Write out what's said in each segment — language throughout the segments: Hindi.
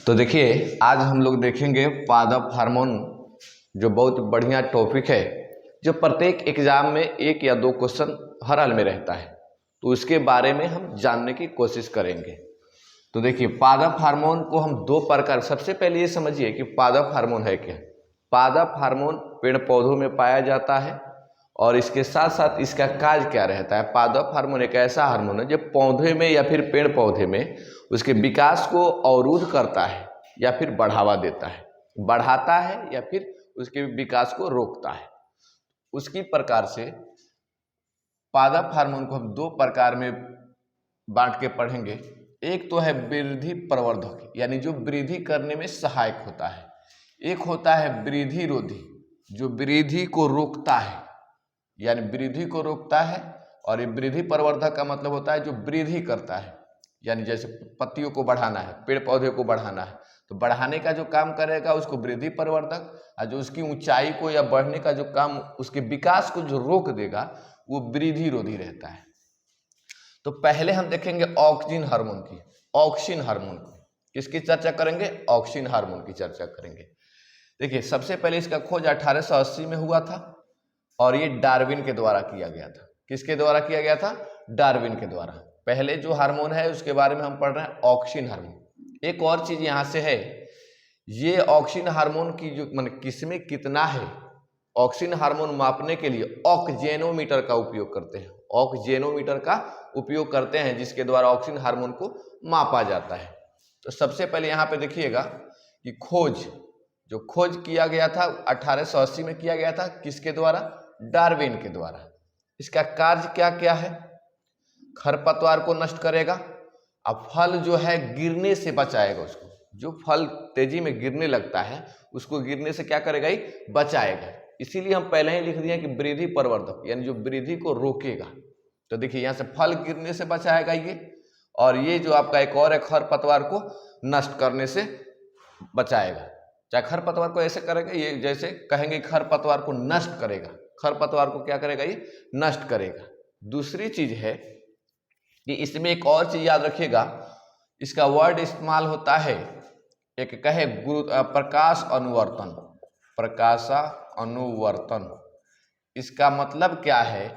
तो देखिए आज हम लोग देखेंगे पादप हार्मोन, जो बहुत बढ़िया टॉपिक है, जो प्रत्येक एग्जाम में एक या दो क्वेश्चन हर हाल में रहता है। तो उसके बारे में हम जानने की कोशिश करेंगे। तो देखिए पादप हार्मोन को हम दो प्रकार, सबसे पहले ये समझिए कि पादप हार्मोन है क्या। पादप हार्मोन पेड़ पौधों में पाया जाता है और इसके साथ साथ इसका कार्य क्या रहता है। पादप हार्मोन एक ऐसा हार्मोन है जो पौधे में या फिर पेड़ पौधे में उसके विकास को अवरुद्ध करता है या फिर बढ़ावा देता है, बढ़ाता है या फिर उसके विकास को रोकता है। उसकी प्रकार से पादप हार्मोन को हम दो प्रकार में बांट के पढ़ेंगे। एक तो है वृद्धि प्रवर्धक, यानी जो वृद्धि करने में सहायक होता है। एक होता है वृद्धि रोधी, जो वृद्धि को रोकता है, यानी वृद्धि को रोकता है। और ये वृद्धि प्रवर्धक का मतलब होता है जो वृद्धि करता है, यानी जैसे पत्तियों को बढ़ाना है, पेड़ पौधे को बढ़ाना है, तो बढ़ाने का जो काम करेगा उसको वृद्धि प्रवर्धक, और जो उसकी ऊंचाई को या बढ़ने का जो काम, उसके विकास को जो रोक देगा वो वृद्धि रोधी रहता है। तो पहले हम देखेंगे ऑक्सिन हार्मोन की, ऑक्सिन हार्मोन की। किसकी चर्चा करेंगे? ऑक्सिन हार्मोन की चर्चा करेंगे। देखिए सबसे पहले इसका खोज 1880 में हुआ था और ये डार्विन के द्वारा किया गया था। किसके द्वारा किया गया था? डार्विन के द्वारा। पहले जो हार्मोन है उसके बारे में हम पढ़ रहे हैं, ऑक्सिन हार्मोन। एक और चीज यहां से है, ये ऑक्सिन हार्मोन की जो किसमें कितना है, ऑक्सिन हार्मोन मापने के लिए ऑक्जेनोमीटर का उपयोग करते हैं। ऑक्जेनोमीटर का उपयोग करते हैं जिसके द्वारा ऑक्सिन हार्मोन को मापा जाता है। तो सबसे पहले यहाँ पे देखिएगा कि जो खोज किया गया था 1880 में किया गया था, किसके द्वारा? डार्विन के द्वारा। इसका कार्य क्या क्या है? खरपतवार को नष्ट करेगा, अब फल जो है गिरने से बचाएगा उसको। जो फल तेजी में गिरने लगता है उसको गिरने से क्या करेगा? ही बचाएगा। इसीलिए हम पहले ही लिख दिए कि वृद्धि प्रवर्धक, यानी जो वृद्धि को रोकेगा। तो देखिए यहाँ से फल गिरने से बचाएगा ये, और ये जो आपका एक और है खरपतवार को नष्ट करने से बचाएगा। चाहे खरपतवार को ऐसे करेगा, ये जैसे कहेंगे खरपतवार को नष्ट करेगा, खरपतवार को क्या करेगा? ये नष्ट करेगा। दूसरी चीज है कि इसमें एक और चीज याद रखिएगा, इसका वर्ड इस्तेमाल होता है, एक कहे प्रकाश अनुवर्तन, प्रकाशा अनुवर्तन। इसका मतलब क्या है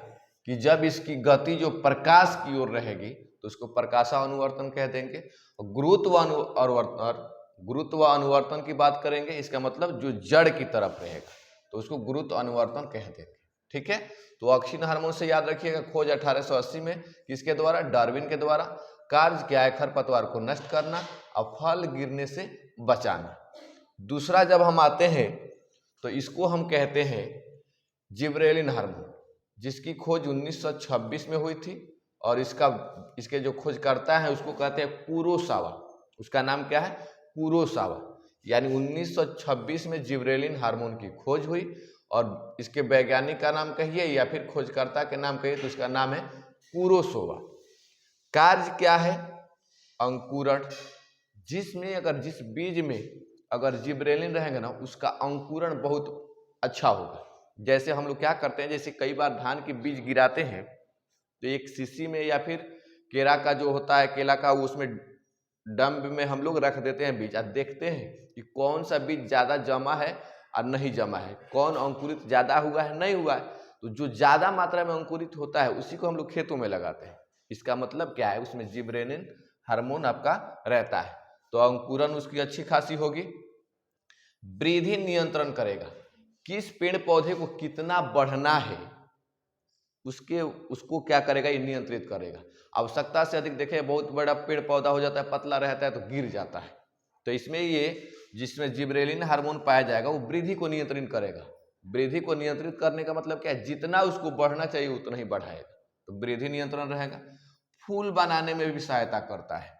कि जब इसकी गति जो प्रकाश की ओर रहेगी तो उसको प्रकाशा अनुवर्तन कह देंगे। गुरुत्व अनुवर्तन की बात करेंगे, इसका मतलब जो जड़ की तरफ रहेगा तो उसको गुरुत्व अनुवर्तन कह देंगे। ठीक है, तो ऑक्सिन हार्मोन से याद रखिएगा, खोज 1880 में, किसके द्वारा? डार्विन के द्वारा। कार्य क्या है? खरपतवार को नष्ट करना और फल गिरने से बचाना। दूसरा जब हम आते हैं तो इसको हम कहते हैं जिब्रेलिन हार्मोन, जिसकी खोज 1926 में हुई थी। और इसके जो खोजकर्ता है उसको कहते हैं कुरोसावा। उसका नाम क्या है? कुरोसावा। यानी 1926 में जिब्रेलिन हार्मोन की खोज हुई और इसके वैज्ञानिक का नाम कहिए या फिर खोजकर्ता के नाम कहिए तो उसका नाम है कुरोसावा। कार्य क्या है? अंकुरण। जिस बीज में अगर जिब्रेलिन रहेगा ना, उसका अंकुरण बहुत अच्छा होगा। जैसे हम लोग क्या करते हैं, जैसे कई बार धान के बीज गिराते हैं तो एक शीशी में या फिर केला का जो होता है, केला का, उसमें डंब में हम लोग रख देते हैं बीज, और देखते हैं कि कौन सा बीज ज्यादा जमा है और नहीं जमा है, कौन अंकुरित ज्यादा हुआ है नहीं हुआ है। तो जो ज्यादा मात्रा में अंकुरित होता है उसी को हम लोग खेतों में लगाते हैं। इसका मतलब क्या है? उसमें जिब्रेलिन हार्मोन आपका रहता है, तो अंकुरण उसकी अच्छी खासी होगी। वृद्धि नियंत्रण करेगा, किस पेड़ पौधे को कितना बढ़ना है उसको क्या करेगा? ये नियंत्रित करेगा। आवश्यकता से अधिक देखें, बहुत बड़ा पेड़ पौधा हो जाता है, पतला रहता है तो गिर जाता है। तो इसमें ये जिसमें जिब्रेलिन हार्मोन पाया जाएगा वो वृद्धि को नियंत्रित करेगा। वृद्धि को नियंत्रित करने का मतलब क्या है? जितना उसको बढ़ना चाहिए उतना ही बढ़ाएगा, तो वृद्धि नियंत्रण रहेगा। फूल बनाने में भी सहायता करता है।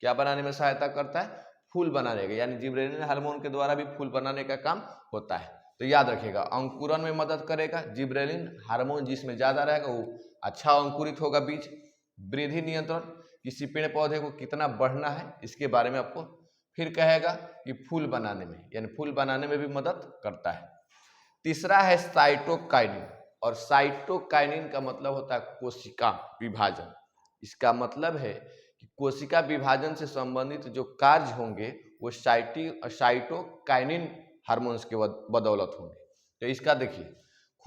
क्या बनाने में सहायता करता है? फूल बनाने का, यानी जिब्रेलिन हार्मोन के द्वारा भी फूल बनाने का काम होता है। तो याद रखिएगा, अंकुरण में मदद करेगा। जिब्रेलिन हार्मोन जिसमें ज्यादा रहेगा वो अच्छा अंकुरित होगा बीज। वृद्धि नियंत्रण, किसी पेड़ पौधे को कितना बढ़ना है इसके बारे में आपको फिर कहेगा कि फूल बनाने में, यानी फूल बनाने में भी मदद करता है। तीसरा है साइटोकाइनिन, और साइटोकाइनिन का मतलब होता है कोशिका विभाजन। इसका मतलब है कि कोशिका विभाजन से संबंधित जो कार्य होंगे वो साइटोकाइनिन हार्मोन्स के बदौलत होंगे। तो इसका देखिए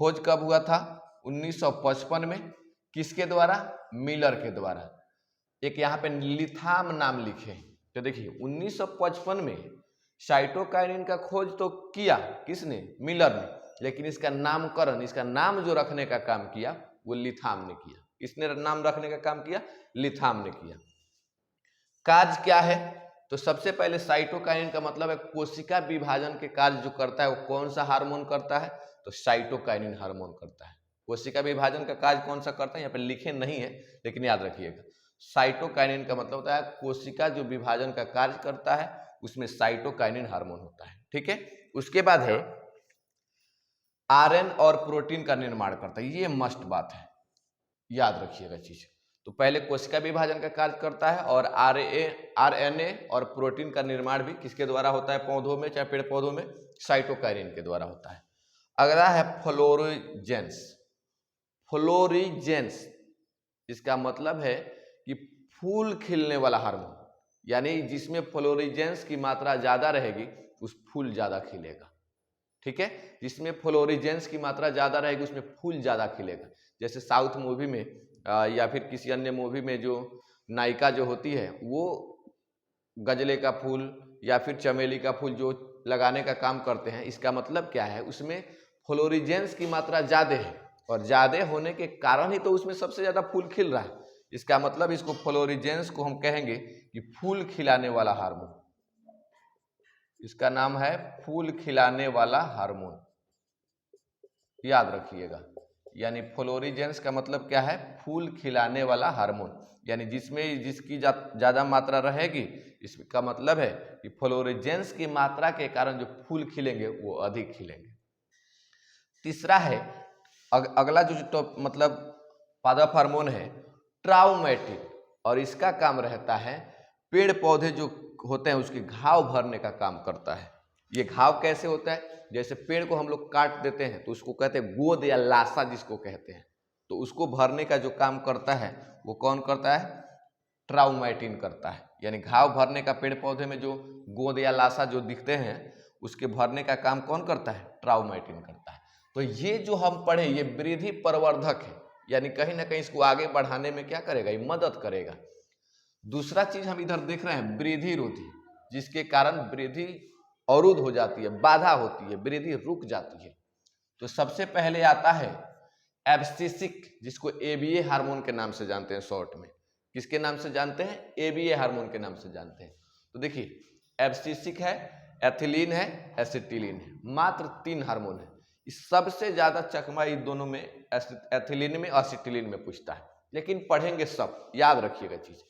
खोज कब हुआ था? 1955 में। किसके द्वारा? मिलर के द्वारा। एक यहाँ पे लिथाम नाम लिखे। तो देखिए 1955 में साइटोकाइनिन का खोज तो किया किसने? मिलर ने, लेकिन इसका नामकरण, इसका नाम जो रखने का काम किया वो लिथाम ने किया। किसने नाम रखने का काम किया? लिथाम ने किया। कार्य क्या है? तो सबसे पहले साइटोकाइनिन का मतलब है कोशिका विभाजन के कार्य जो करता है वो कौन सा हार्मोन करता है? तो साइटोकाइनिन हार्मोन करता है। कोशिका विभाजन का कार्य कौन सा करता है? यहाँ पे लिखे नहीं है लेकिन याद रखिएगा, साइटोकाइनिन का मतलब होता है कोशिका जो विभाजन का कार्य करता है उसमें साइटोकाइनिन हार्मोन होता है। ठीक है। उसके बाद है आरएन और प्रोटीन का निर्माण करता है। ये मस्ट बात है, याद रखिएगा चीज। तो पहले कोशिका विभाजन का कार्य करता है और आरएनए और प्रोटीन का निर्माण भी किसके द्वारा होता है? पौधों में, चाहे पेड़ पौधों में, साइटोकाइनिन के द्वारा होता है। अगला है फ्लोरोजेंस। फ्लोरोजेंस इसका मतलब है कि फूल खिलने वाला हार्मोन, यानी जिसमें फ्लोरोजेंस की मात्रा ज्यादा रहेगी उस फूल ज्यादा खिलेगा। ठीक है। जिसमें फ्लोरोजेंस की मात्रा ज्यादा रहेगी उसमें फूल ज्यादा खिलेगा। जैसे साउथ मूवी में या फिर किसी अन्य मूवी में जो नायिका जो होती है वो गजले का फूल या फिर चमेली का फूल जो लगाने का काम करते हैं, इसका मतलब क्या है? उसमें फ्लोरोजेंस की मात्रा ज्यादा है और ज्यादा होने के कारण ही तो उसमें सबसे ज्यादा फूल खिल रहा है। इसका मतलब इसको फ्लोरोजेंस को हम कहेंगे कि फूल खिलाने वाला हार्मोन। इसका नाम है फूल खिलाने वाला हार्मोन, याद रखिएगा। यानी फ्लोरोजेंस का मतलब क्या है? फूल खिलाने वाला हार्मोन, यानी जिसकी ज्यादा मात्रा रहेगी, इसका मतलब है कि फ्लोरोजेंस की मात्रा के कारण जो फूल खिलेंगे वो अधिक खिलेंगे। तीसरा है अगला जो तो मतलब पादप हार्मोन है ट्राउमेटिन, और इसका काम रहता है पेड़ पौधे जो होते हैं उसके घाव भरने का काम करता है। ये घाव कैसे होता है? जैसे पेड़ को हम लोग काट देते हैं तो उसको कहते हैं गोद या लाशा जिसको कहते हैं, तो उसको भरने का जो काम करता है वो कौन करता है? ट्राउमेटिन करता है। यानी घाव भरने का पेड़ पौधे में जो गोद या लाशा जो दिखते हैं उसके भरने का काम कौन करता है? ट्राउमेटिन करता है। तो ये जो हम पढ़े ये वृद्धि प्रवर्धक है, यानी कहीं ना कहीं इसको आगे बढ़ाने में क्या करेगा? ये मदद करेगा। दूसरा चीज हम इधर देख रहे हैं वृद्धि रोधी, जिसके कारण वृद्धि अवरुद्ध हो जाती है, बाधा होती है, वृद्धि रुक जाती है। तो सबसे पहले आता है एब्सिसिक, जिसको एबीए हार्मोन के नाम से जानते हैं शॉर्ट में। किसके नाम से जानते हैं? एबीए हार्मोन के नाम से जानते हैं। तो देखिए एब्सिसिक है, एथिलीन है, एसिटिलीन है, मात्र 3 हार्मोन है। इस सबसे ज्यादा चकमा इन दोनों में एथिलीन में, एसिटिलीन में पूछता है, लेकिन पढ़ेंगे सब, याद रखिएगा चीज।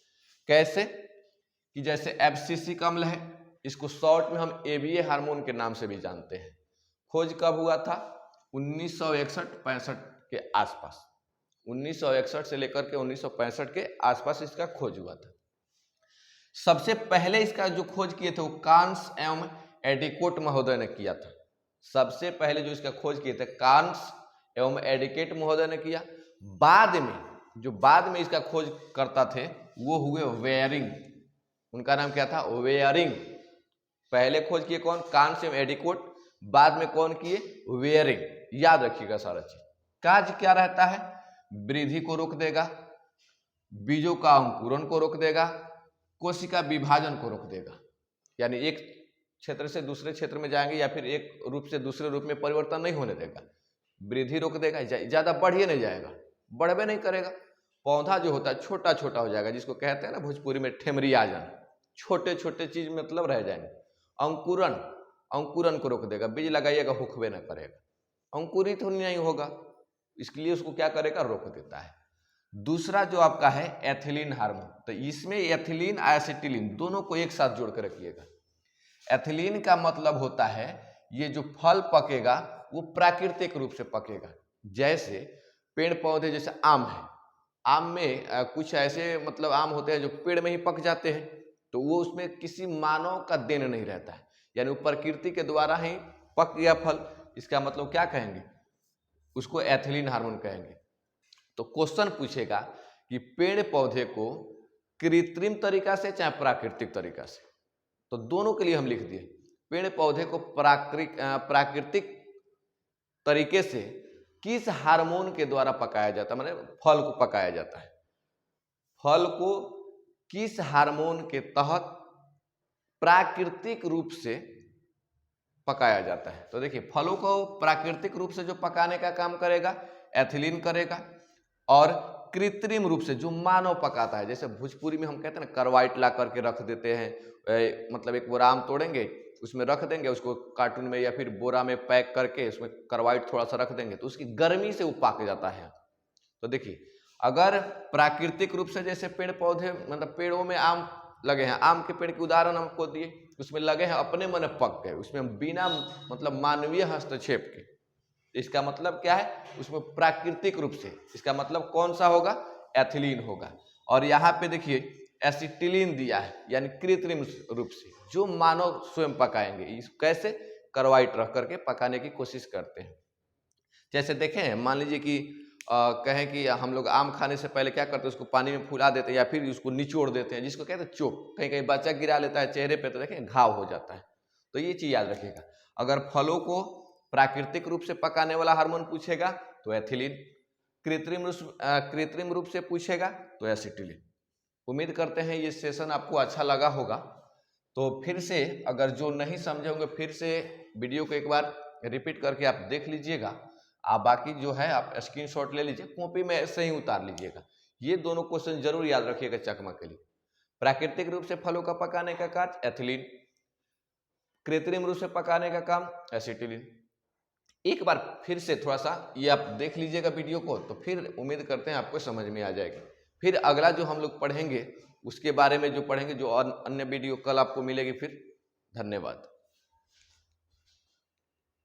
कैसे? कि जैसे एब्सिसिक अम्ल है, इसको शॉर्ट में हम एबीए हार्मोन के नाम से भी जानते हैं। खोज कब हुआ था? 1961-65 के आसपास। 1961 से लेकर के 1965 के आसपास इसका खोज हुआ था। सबसे पहले इसका जो खोज किए थे वो कांस एवं एडिकोट महोदय ने किया था। सबसे पहले जो इसका खोज किए थे कांस एवं एडिकेट महोदय ने किया। बाद में इसका खोज करता थे वो हुए वेयरिंग। उनका नाम क्या था? वेयरिंग। पहले खोज किए कौन? कांस एवं एडिकोट। बाद में कौन किए? वेयरिंग। याद रखिएगा सारा चीज। कार्य क्या रहता है? वृद्धि को रोक देगा, बीजों का अंकुरण को रोक देगा, कोशिका विभाजन को रोक देगा। यानी एक क्षेत्र से दूसरे क्षेत्र में जाएंगे या फिर एक रूप से दूसरे रूप में परिवर्तन नहीं होने देगा। वृद्धि रोक देगा, ज्यादा बढ़िए नहीं जाएगा, बढ़वे नहीं करेगा। पौधा जो होता है छोटा छोटा हो जाएगा, जिसको कहते हैं ना भोजपुरी में ठेमरी आ जाना, छोटे छोटे चीज मतलब रह जाएंगे। अंकुरण को रोक देगा, बीज लगाइएगा हुकवे ना करेगा, अंकुरित नहीं होगा, इसके लिए उसको क्या करेगा? रोक देता है। दूसरा जो आपका है एथिलीन हार्मोन, तो इसमें एथिलीन एसिटिलीन दोनों को एक साथ जोड़ कर रखिएगा। एथिलीन का मतलब होता है ये जो फल पकेगा वो प्राकृतिक रूप से पकेगा। जैसे पेड़ पौधे, जैसे आम है, आम में कुछ ऐसे मतलब आम होते हैं जो पेड़ में ही पक जाते हैं, तो वो उसमें किसी मानव का देन नहीं रहता है, यानी वो प्रकृति के द्वारा ही पक गया फल। इसका मतलब क्या कहेंगे? उसको एथिलीन हार्मोन कहेंगे। तो क्वेश्चन पूछेगा कि पेड़ पौधे को कृत्रिम तरीका से चाहे प्राकृतिक तरीका से, तो दोनों के लिए हम लिख दिए। पेड़ पौधे को प्राकृतिक तरीके से किस हार्मोन के द्वारा पकाया जाता है, माने फल को पकाया जाता है, फल को किस हार्मोन के तहत प्राकृतिक रूप से पकाया जाता है। तो देखिए, फलों को प्राकृतिक रूप से जो पकाने का काम करेगा एथिलीन करेगा, और कृत्रिम रूप से जो मानव पकाता है, जैसे भोजपुरी में हम कहते हैं ना, करवाइट ला करके रख देते हैं, मतलब एक बोरा आम तोड़ेंगे, उसमें रख देंगे, उसको कार्टून में या फिर बोरा में पैक करके उसमें करवाइट थोड़ा सा रख देंगे तो उसकी गर्मी से वो पक जाता है। तो देखिए, अगर प्राकृतिक रूप से जैसे पेड़ पौधे, मतलब पेड़ों में आम लगे हैं, आम के पेड़ के उदाहरण हमको दिए, उसमें लगे हैं, अपने मन पक गए, उसमें बिना मतलब मानवीय हस्तक्षेप के। इसका मतलब क्या है, उसमें प्राकृतिक रूप से, इसका मतलब कौन सा होगा, एथिलीन होगा। और यहाँ पे देखिए एसिटिलीन दिया है, यानी कृत्रिम रूप से जो मानव स्वयं पकाएंगे। इस कैसे, करवाइट रख करके पकाने की कोशिश करते हैं। जैसे देखें, मान लीजिए कि कहें कि हम लोग आम खाने से पहले क्या करते हैं, उसको पानी में फुला देते हैं या फिर उसको निचोड़ देते हैं, जिसको कहते हैं चोक। कहीं कहीं बच्चा गिरा लेता है चेहरे पे तो देखें घाव हो जाता है। तो ये चीज याद रखिएगा, अगर फलों को प्राकृतिक रूप से पकाने वाला हार्मोन पूछेगा तो एथिलीन, कृत्रिम रूप से पूछेगा तो एसिटिलीन। उम्मीद करते हैं ये सेशन आपको अच्छा लगा होगा। तो फिर से अगर जो नहीं समझे होंगे, फिर से वीडियो को एक बार रिपीट करके आप देख लीजिएगा। आप बाकी जो है आप स्क्रीनशॉट ले लीजिए, कॉपी में ऐसे ही उतार लीजिएगा। ये दोनों क्वेश्चन जरूर याद रखिएगा चकमा के लिए। प्राकृतिक रूप से फलों का पकाने का कार्य एथिलीन, कृत्रिम रूप से पकाने का काम एसिटिलीन। एक बार फिर से थोड़ा सा ये आप देख लीजिएगा वीडियो को, तो फिर उम्मीद करते हैं आपको समझ में आ जाएगी। फिर अगला जो हम लोग पढ़ेंगे उसके बारे में जो पढ़ेंगे, जो अन्य वीडियो कल आपको मिलेगी। फिर धन्यवाद।